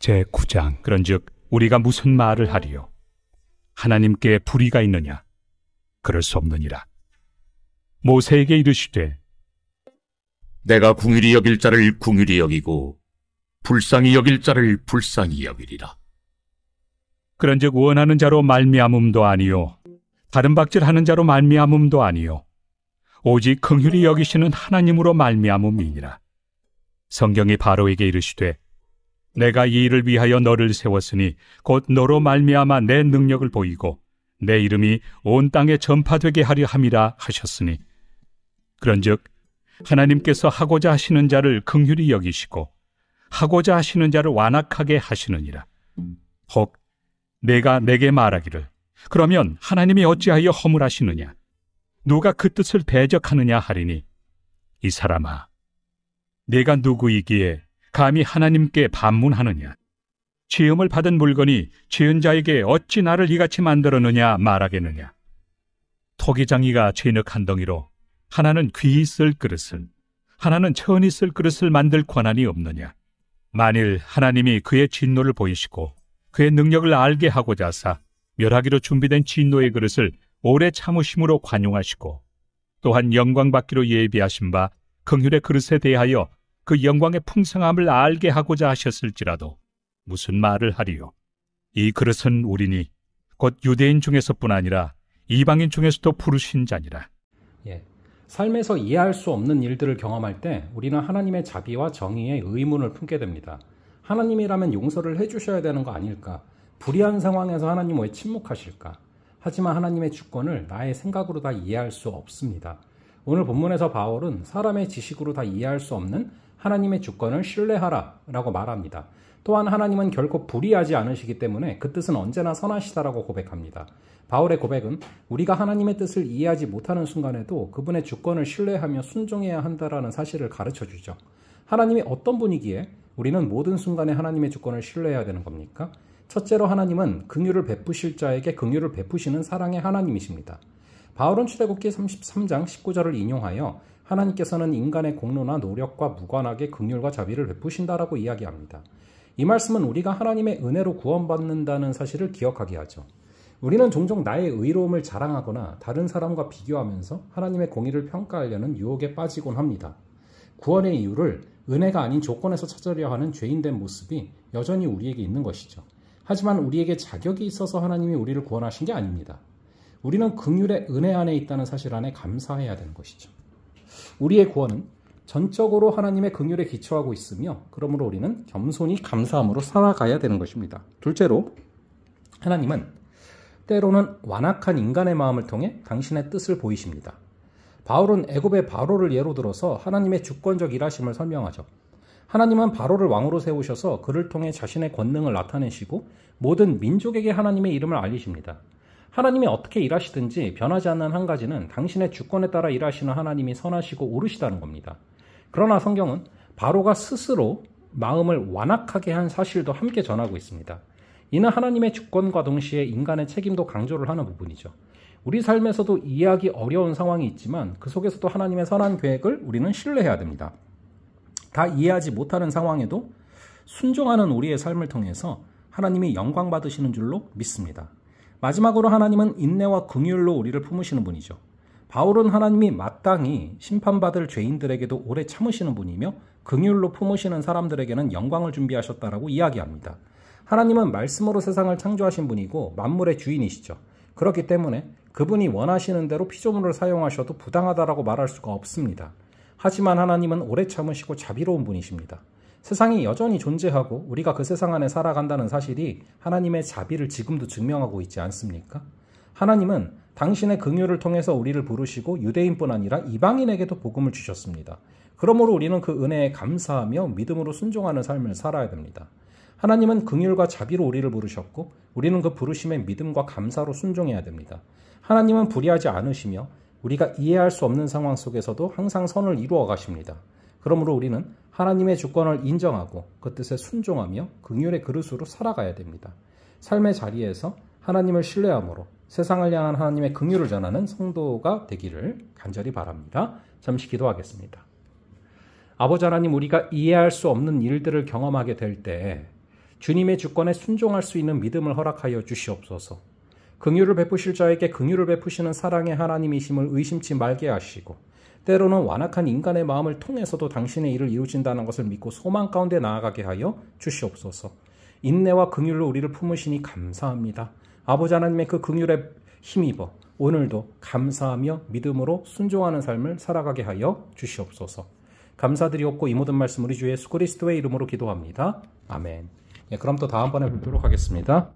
제9장. 그런즉 우리가 무슨 말을 하리요? 하나님께 불의가 있느냐? 그럴 수 없느니라. 모세에게 이르시되 내가 궁휼히 여길 자를 궁휼히 여기고 불쌍히 여길 자를 불쌍히 여기리라. 그런즉 원하는 자로 말미암음도 아니요 다른 박질하는 자로 말미암음도 아니요 오직 긍휼히 여기시는 하나님으로 말미암음이니라. 성경이 바로에게 이르시되 내가 이 일을 위하여 너를 세웠으니 곧 너로 말미암아 내 능력을 보이고 내 이름이 온 땅에 전파되게 하려 함이라 하셨으니 그런즉 하나님께서 하고자 하시는 자를 긍휼히 여기시고 하고자 하시는 자를 완악하게 하시느니라. 혹 내가 내게 말하기를 그러면 하나님이 어찌하여 허물하시느냐? 누가 그 뜻을 대적하느냐 하리니 이 사람아 내가 누구이기에 감히 하나님께 반문하느냐? 지음을 받은 물건이 지은 자에게 어찌 나를 이같이 만들었느냐 말하겠느냐? 토기장이가 진흙 한 덩이로 하나는 귀히 쓸 그릇을 하나는 천히 쓸 그릇을 만들 권한이 없느냐? 만일 하나님이 그의 진노를 보이시고 그의 능력을 알게 하고자 하사 멸하기로 준비된 진노의 그릇을 오래 참으심으로 관용하시고 또한 영광 받기로 예비하신 바 긍휼의 그릇에 대하여 그 영광의 풍성함을 알게 하고자 하셨을지라도 무슨 말을 하리요? 이 그릇은 우리니 곧 유대인 중에서뿐 아니라 이방인 중에서도 부르신 자니라. 삶에서 이해할 수 없는 일들을 경험할 때 우리는 하나님의 자비와 정의의 의문을 품게 됩니다. 하나님이라면 용서를 해주셔야 되는 거 아닐까? 불의한 상황에서 하나님 왜 침묵하실까? 하지만 하나님의 주권을 나의 생각으로 다 이해할 수 없습니다. 오늘 본문에서 바울은 사람의 지식으로 다 이해할 수 없는 하나님의 주권을 신뢰하라 라고 말합니다. 또한 하나님은 결코 불의하지 않으시기 때문에 그 뜻은 언제나 선하시다라고 고백합니다. 바울의 고백은 우리가 하나님의 뜻을 이해하지 못하는 순간에도 그분의 주권을 신뢰하며 순종해야 한다라는 사실을 가르쳐주죠. 하나님이 어떤 분이기에 우리는 모든 순간에 하나님의 주권을 신뢰해야 되는 겁니까? 첫째로 하나님은 긍휼을 베푸실 자에게 긍휼을 베푸시는 사랑의 하나님이십니다. 바울은 출애굽기 33장 19절을 인용하여 하나님께서는 인간의 공로나 노력과 무관하게 긍휼과 자비를 베푸신다라고 이야기합니다. 이 말씀은 우리가 하나님의 은혜로 구원받는다는 사실을 기억하게 하죠. 우리는 종종 나의 의로움을 자랑하거나 다른 사람과 비교하면서 하나님의 공의를 평가하려는 유혹에 빠지곤 합니다. 구원의 이유를 은혜가 아닌 조건에서 찾으려 하는 죄인된 모습이 여전히 우리에게 있는 것이죠. 하지만 우리에게 자격이 있어서 하나님이 우리를 구원하신 게 아닙니다. 우리는 긍휼의 은혜 안에 있다는 사실 안에 감사해야 되는 것이죠. 우리의 구원은 전적으로 하나님의 긍휼에 기초하고 있으며 그러므로 우리는 겸손히 감사함으로 살아가야 되는 것입니다. 둘째로 하나님은 때로는 완악한 인간의 마음을 통해 당신의 뜻을 보이십니다. 바울은 애굽의 바로를 예로 들어서 하나님의 주권적 일하심을 설명하죠. 하나님은 바로를 왕으로 세우셔서 그를 통해 자신의 권능을 나타내시고 모든 민족에게 하나님의 이름을 알리십니다. 하나님이 어떻게 일하시든지 변하지 않는 한 가지는 당신의 주권에 따라 일하시는 하나님이 선하시고 옳으시다는 겁니다. 그러나 성경은 바로가 스스로 마음을 완악하게 한 사실도 함께 전하고 있습니다. 이는 하나님의 주권과 동시에 인간의 책임도 강조를 하는 부분이죠. 우리 삶에서도 이해하기 어려운 상황이 있지만 그 속에서도 하나님의 선한 계획을 우리는 신뢰해야 됩니다. 다 이해하지 못하는 상황에도 순종하는 우리의 삶을 통해서 하나님이 영광 받으시는 줄로 믿습니다. 마지막으로 하나님은 인내와 긍휼로 우리를 품으시는 분이죠. 바울은 하나님이 마땅히 심판받을 죄인들에게도 오래 참으시는 분이며 긍휼로 품으시는 사람들에게는 영광을 준비하셨다라고 이야기합니다. 하나님은 말씀으로 세상을 창조하신 분이고 만물의 주인이시죠. 그렇기 때문에 그분이 원하시는 대로 피조물을 사용하셔도 부당하다라고 말할 수가 없습니다. 하지만 하나님은 오래 참으시고 자비로운 분이십니다. 세상이 여전히 존재하고 우리가 그 세상 안에 살아간다는 사실이 하나님의 자비를 지금도 증명하고 있지 않습니까? 하나님은 당신의 긍휼을 통해서 우리를 부르시고 유대인뿐 아니라 이방인에게도 복음을 주셨습니다. 그러므로 우리는 그 은혜에 감사하며 믿음으로 순종하는 삶을 살아야 됩니다. 하나님은 긍휼과 자비로 우리를 부르셨고 우리는 그 부르심에 믿음과 감사로 순종해야 됩니다. 하나님은 불의하지 않으시며 우리가 이해할 수 없는 상황 속에서도 항상 선을 이루어 가십니다. 그러므로 우리는 하나님의 주권을 인정하고 그 뜻에 순종하며 긍휼의 그릇으로 살아가야 됩니다. 삶의 자리에서 하나님을 신뢰함으로 세상을 향한 하나님의 긍휼을 전하는 성도가 되기를 간절히 바랍니다. 잠시 기도하겠습니다. 아버지 하나님, 우리가 이해할 수 없는 일들을 경험하게 될 때 주님의 주권에 순종할 수 있는 믿음을 허락하여 주시옵소서. 긍휼을 베푸실 자에게 긍휼을 베푸시는 사랑의 하나님이심을 의심치 말게 하시고 때로는 완악한 인간의 마음을 통해서도 당신의 일을 이루신다는 것을 믿고 소망 가운데 나아가게 하여 주시옵소서. 인내와 긍휼로 우리를 품으시니 감사합니다. 아버지 하나님의 그 긍휼에 힘입어 오늘도 감사하며 믿음으로 순종하는 삶을 살아가게 하여 주시옵소서. 감사드리옵고 이 모든 말씀 우리 주 예수 그리스도의 이름으로 기도합니다. 아멘. 그럼 또 다음번에 뵙도록 하겠습니다.